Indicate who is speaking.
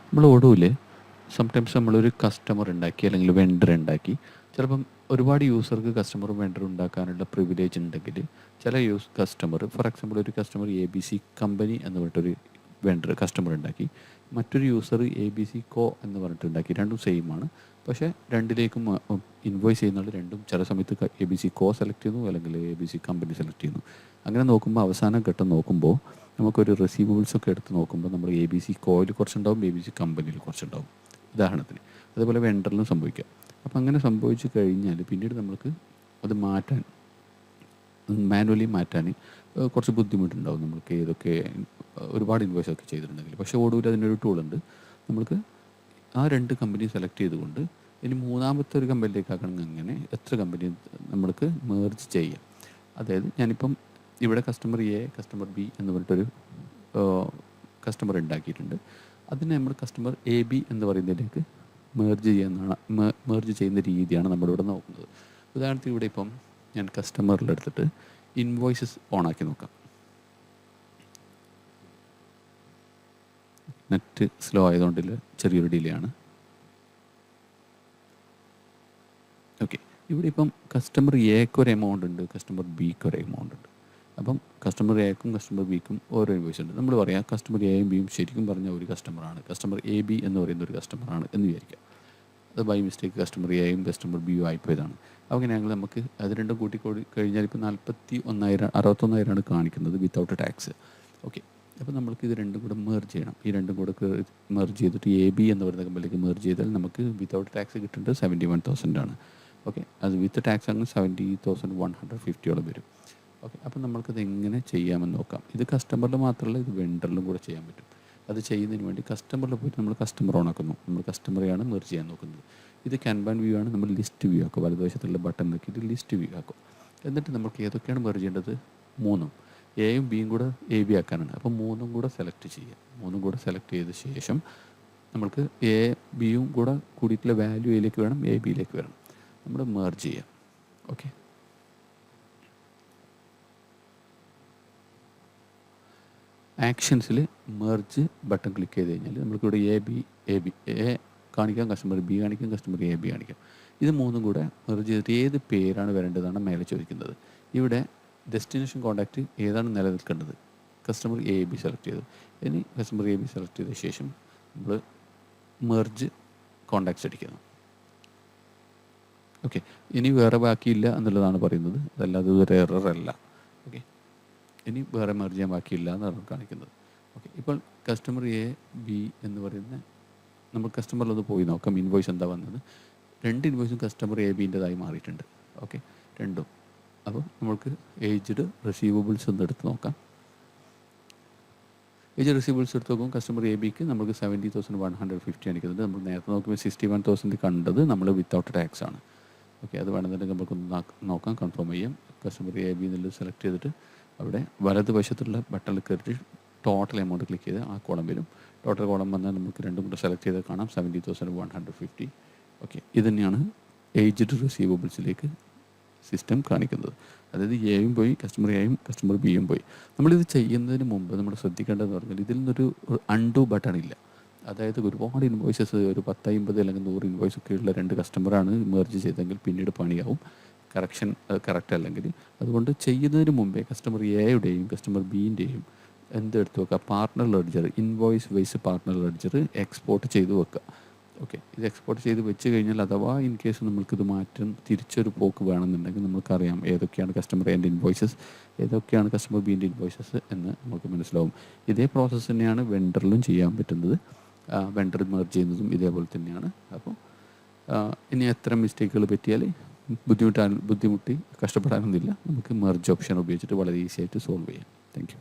Speaker 1: നമ്മൾ ഒടുവിൽ സംടൈംസ് നമ്മളൊരു കസ്റ്റമർ ഉണ്ടാക്കി അല്ലെങ്കിൽ വെണ്ടർ ഉണ്ടാക്കി, ചിലപ്പം ഒരുപാട് യൂസർക്ക് കസ്റ്റമറും വെണ്ടറും ഉണ്ടാക്കാനുള്ള പ്രിവിലേജ് ഉണ്ടെങ്കിൽ ചില കസ്റ്റമർ, ഫോർ എക്സാമ്പിൾ ഒരു customer A B C company എന്ന് പറഞ്ഞിട്ടൊരു വെണ്ടർ കസ്റ്റമർ ഉണ്ടാക്കി, മറ്റൊരു യൂസർ എ ബി സി കോ എന്ന് പറഞ്ഞിട്ട് ഉണ്ടാക്കി. രണ്ടും സെയിം ആണ്, പക്ഷേ രണ്ടിലേക്കും ഇൻവോയ്സ് ചെയ്യുന്നത് രണ്ടും ചില സമയത്ത് A B C co select ചെയ്യുന്നു, അല്ലെങ്കിൽ A B C company select ചെയ്യുന്നു. അങ്ങനെ നോക്കുമ്പോൾ അവസാന ഘട്ടം നോക്കുമ്പോൾ നമുക്കൊരു റിസീവബിൾസ് ഒക്കെ എടുത്ത് നോക്കുമ്പോൾ നമ്മൾ എ ബി സി കോയിൽ കുറച്ചുണ്ടാവും, എ ബി സി കമ്പനിയിൽ കുറച്ചുണ്ടാവും, ഉദാഹരണത്തിന്. അതേപോലെ വെണ്ടറിലും സംഭവിക്കാം. അപ്പോൾ അങ്ങനെ സംഭവിച്ചു കഴിഞ്ഞാൽ പിന്നീട് നമുക്ക് അത് മാറ്റാൻ, മാനുവലി മാറ്റാൻ കുറച്ച് ബുദ്ധിമുട്ടുണ്ടാവും നമ്മൾക്ക്, ഏതൊക്കെ ഒരുപാട് ഇൻവോയ്സ് ഒക്കെ ചെയ്തിട്ടുണ്ടെങ്കിൽ. പക്ഷേ ഒടുവിൽ അതിനൊരു ടൂളുണ്ട്. നമ്മൾക്ക് ആ രണ്ട് കമ്പനി സെലക്ട് ചെയ്തുകൊണ്ട് ഇനി മൂന്നാമത്തെ ഒരു കമ്പനിയിലേക്ക് ആക്കണമെങ്കിൽ അങ്ങനെ എത്ര കമ്പനി നമ്മൾക്ക് മേർജ് ചെയ്യാം. അതായത് ഞാനിപ്പം ഇവിടെ കസ്റ്റമർ എ, കസ്റ്റമർ ബി എന്ന് പറഞ്ഞിട്ടൊരു കസ്റ്റമർ ഉണ്ടാക്കിയിട്ടുണ്ട്. അതിനെ നമ്മൾ കസ്റ്റമർ എ ബി എന്ന് പറയുന്നതിലേക്ക് മേർജ് ചെയ്യുന്ന രീതിയാണ് നമ്മളിവിടെ നോക്കുന്നത്. ഉദാഹരണത്തിന് ഇവിടെ ഇപ്പം ഞാൻ കസ്റ്റമറിലെടുത്തിട്ട് ഇൻവോയ്സസ് ഓണാക്കി നോക്കാം. നെറ്റ് സ്ലോ ആയതുകൊണ്ടില്ല, ചെറിയൊരു ഡിലേ ആണ്. ഓക്കെ, ഇവിടെ ഇപ്പം കസ്റ്റമർ എക്ക് ഒരു എമൗണ്ട് ഉണ്ട്, കസ്റ്റമർ ബിക്ക് ഒരു എമൗണ്ട് ഉണ്ട്. അപ്പം കസ്റ്റമർ എക്കും കസ്റ്റമർ ബിക്കും ഓരോ ഇൻവോയ്സ് ഉണ്ട്. നമ്മൾ പറയാം കസ്റ്റമർ എയും ബിയും ശരിക്കും പറഞ്ഞാൽ ഒരു കസ്റ്റമറാണ്, കസ്റ്റമർ എ ബി എന്ന് പറയുന്ന ഒരു കസ്റ്റമറാണ് എന്ന് വിചാരിക്കാം. അത് ബൈ മിസ്റ്റേക്ക് കസ്റ്റമർ എയും കസ്റ്റമർ ബിയും ആയിപ്പോയതാണ്. അങ്ങനെയാണെങ്കിൽ നമുക്ക് അത് രണ്ടും കൂട്ടിക്കൂടി കഴിഞ്ഞാൽ ഇപ്പോൾ 61,000 കാണിക്കുന്നത് വിത്തൗട്ട് ടാക്സ്. ഓക്കെ, അപ്പോൾ നമ്മൾക്ക് ഇത് രണ്ടും കൂടെ മെർജ് ചെയ്യണം. ഈ രണ്ടും കൂടെ മെർജ് ചെയ്തിട്ട് എ ബി എന്ന് പറയുന്ന കമ്പനിയിലേക്ക് മെർജ് ചെയ്താൽ നമുക്ക് വിത്തൗട്ട് ടാക്സ് കിട്ടേണ്ടത് 71,000 ആണ്. ഓക്കെ, അത് വിത്ത് ടാക്സ് ആണെങ്കിൽ 70,150 വരും. ഓക്കെ, അപ്പോൾ നമ്മൾക്കത് എങ്ങനെ ചെയ്യാമെന്ന് നോക്കാം. ഇത് കസ്റ്റമറിൽ മാത്രമല്ല, ഇത് വെണ്ടറിലും കൂടെ ചെയ്യാൻ പറ്റും. അത് ചെയ്യുന്നതിന് വേണ്ടി കസ്റ്റമറിൽ പോയിട്ട് നമ്മൾ കസ്റ്റമർ ഓണാക്കുന്നു. നമ്മൾ കസ്റ്റമറെയാണ് മെർജ് ചെയ്യാൻ നോക്കുന്നത്. ഇത് ക്യാൻവാൻ വ്യൂ ആണ്. നമ്മൾ ലിസ്റ്റ് വ്യൂ ആക്കും. വലതുവശത്തുള്ള ബട്ടൺ നോക്കിയിട്ട് ലിസ്റ്റ് വ്യൂ ആക്കും. എന്നിട്ട് നമുക്ക് ഏതൊക്കെയാണ് മെർജ് ചെയ്യേണ്ടത്? 3 എയും ബിയും കൂടെ എ ബി ആക്കാനാണ്. അപ്പോൾ 3 കൂടെ സെലക്ട് ചെയ്യുക. 3 കൂടെ സെലക്ട് ചെയ്ത ശേഷം നമ്മൾക്ക് എ ബിയും കൂടെ കൂടിയിട്ടുള്ള വാല്യൂ എയിലേക്ക് വേണം, എ ബിയിലേക്ക് വരണം. നമ്മൾ മെർജ് ചെയ്യാം. ഓക്കെ, ആക്ഷൻസിൽ മെർജ് ബട്ടൺ ക്ലിക്ക് ചെയ്ത് കഴിഞ്ഞാൽ നമുക്കിവിടെ എ കാണിക്കാം, കസ്റ്റമർ ബി കാണിക്കാം, കസ്റ്റമർ എ ബി കാണിക്കാം. ഇത് 3 കൂടെ മെർജ് ചെയ്തിട്ട് ഏത് പേരാണ് വരേണ്ടതാണ് മേലെ ചോദിക്കുന്നത്. ഇവിടെ ഡെസ്റ്റിനേഷൻ കോൺടാക്റ്റ് ഏതാണ് നിലനിൽക്കേണ്ടത്? കസ്റ്റമർ എ ബി സെലക്ട് ചെയ്തു. ഇനി കസ്റ്റമർ എ ബി സെലക്ട് ചെയ്ത ശേഷം നമ്മൾ മെർജ് കോൺടാക്ട്സ് അടിക്കുന്നു. ഓക്കെ, ഇനി വേറെ ബാക്കിയില്ല എന്നുള്ളതാണ് പറയുന്നത്, അതല്ലാതെ ഇതൊരു എററല്ല. ഓക്കെ, ഇനി വേറെ മെർജ് ചെയ്യാൻ ബാക്കിയില്ല എന്നാണ് കാണിക്കുന്നത്. ഓക്കെ, ഇപ്പോൾ കസ്റ്റമർ എ ബി എന്ന് പറയുന്ന നമ്മൾ കസ്റ്റമറിലൊന്ന് പോയി നോക്കാം ഇൻവോയ്സ് എന്താ വന്നത്. 2 ഇൻവോയ്സും കസ്റ്റമർ എ ബിൻ്റെതായി മാറിയിട്ടുണ്ട്. ഓക്കെ, രണ്ടും. അപ്പോൾ നമുക്ക് ഏജ്ഡ് റിസീവബിൾസ് ഒന്ന് എടുത്ത് നോക്കാം. ഏജ് റിസീവബിൾസ് എടുത്ത് നോക്കുമ്പോൾ കസ്റ്റമർ എ ബിക്ക് നമുക്ക് 70,150 കാണിക്കുന്നുണ്ട്. നമ്മൾ നേരത്തെ നോക്കുമ്പോൾ 61,000 കണ്ടത് നമ്മൾ വിത്തൗട്ട് ടാക്സ് ആണ്. ഓക്കെ, അത് വേണമെന്നുണ്ടെങ്കിൽ നമുക്കൊന്ന് നോക്കാം, കൺഫേം ചെയ്യാം. കസ്റ്റമർ എ ബി എന്നുള്ളത് സെലക്ട് ചെയ്തിട്ട് അവിടെ വലതുവശത്തുള്ള ബട്ടണിൽ കയറിയിട്ട് ടോട്ടൽ എമൗണ്ട് ക്ലിക്ക് ചെയ്ത് ആ കോളം വരും. ടോട്ടൽ കോളം വന്നാൽ നമുക്ക് രണ്ടും കൂടെ സെലക്ട് ചെയ്ത് കാണാം 70,150. ഓക്കെ, ഇത് തന്നെയാണ് ഏജ്ഡ് റിസീവബിൾസിലേക്ക് സിസ്റ്റം കാണിക്കുന്നത്. അതായത് എയും പോയി, കസ്റ്റമർ എയും കസ്റ്റമർ ബിയും പോയി. നമ്മളിത് ചെയ്യുന്നതിന് മുമ്പ് നമ്മൾ ശ്രദ്ധിക്കേണ്ടതെന്ന് പറഞ്ഞാൽ ഇതിൽ നിന്നൊരു അൺഡു ബട്ടൺ ഇല്ല. അതായത് ഒരുപാട് ഇൻവോയ്സസ്, ഒരു 10, 50 അല്ലെങ്കിൽ 100 ഇൻവോയ്സ് ഒക്കെ ഉള്ള 2 കസ്റ്റമറാണ് മെർജ് ചെയ്തെങ്കിൽ പിന്നീട് പണിയാവും, കറക്ഷൻ കറക്റ്റ് അല്ലെങ്കിൽ. അതുകൊണ്ട് ചെയ്യുന്നതിന് മുമ്പേ കസ്റ്റമർ എയുടെയും കസ്റ്റമർ ബിൻ്റെയും എന്തെടുത്ത് വെക്കുക, partner ledger, invoice wise partner ledger export ചെയ്ത് വെക്കുക. ഓക്കെ, ഇത് എക്സ്പോർട്ട് ചെയ്ത് വെച്ച് കഴിഞ്ഞാൽ അഥവാ ഇൻ കേസ് നമ്മൾക്കിത് മാറ്റം തിരിച്ചൊരു പോക്ക് വേണമെന്നുണ്ടെങ്കിൽ നമുക്കറിയാം ഏതൊക്കെയാണ് കസ്റ്റമർ എൻ്റെ ഇൻവോയ്സസ്, ഏതൊക്കെയാണ് കസ്റ്റമർ ബീൻ്റെ ഇൻവോയ്സസ് എന്ന് നമുക്ക് മനസ്സിലാവും. ഇതേ പ്രോസസ്സ് തന്നെയാണ് വെണ്ടറിലും ചെയ്യാൻ പറ്റുന്നത്. വെണ്ടർ മെർജ് ചെയ്യുന്നതും ഇതേപോലെ തന്നെയാണ്. അപ്പോൾ ഇനി എത്ര മിസ്റ്റേക്കുകൾ പറ്റിയാൽ ബുദ്ധിമുട്ടി കഷ്ടപ്പെടാനൊന്നുമില്ല. നമുക്ക് മെർജ് ഓപ്ഷൻ ഉപയോഗിച്ചിട്ട് വളരെ ഈസി ആയിട്ട് സോൾവ് ചെയ്യാം. Thank you.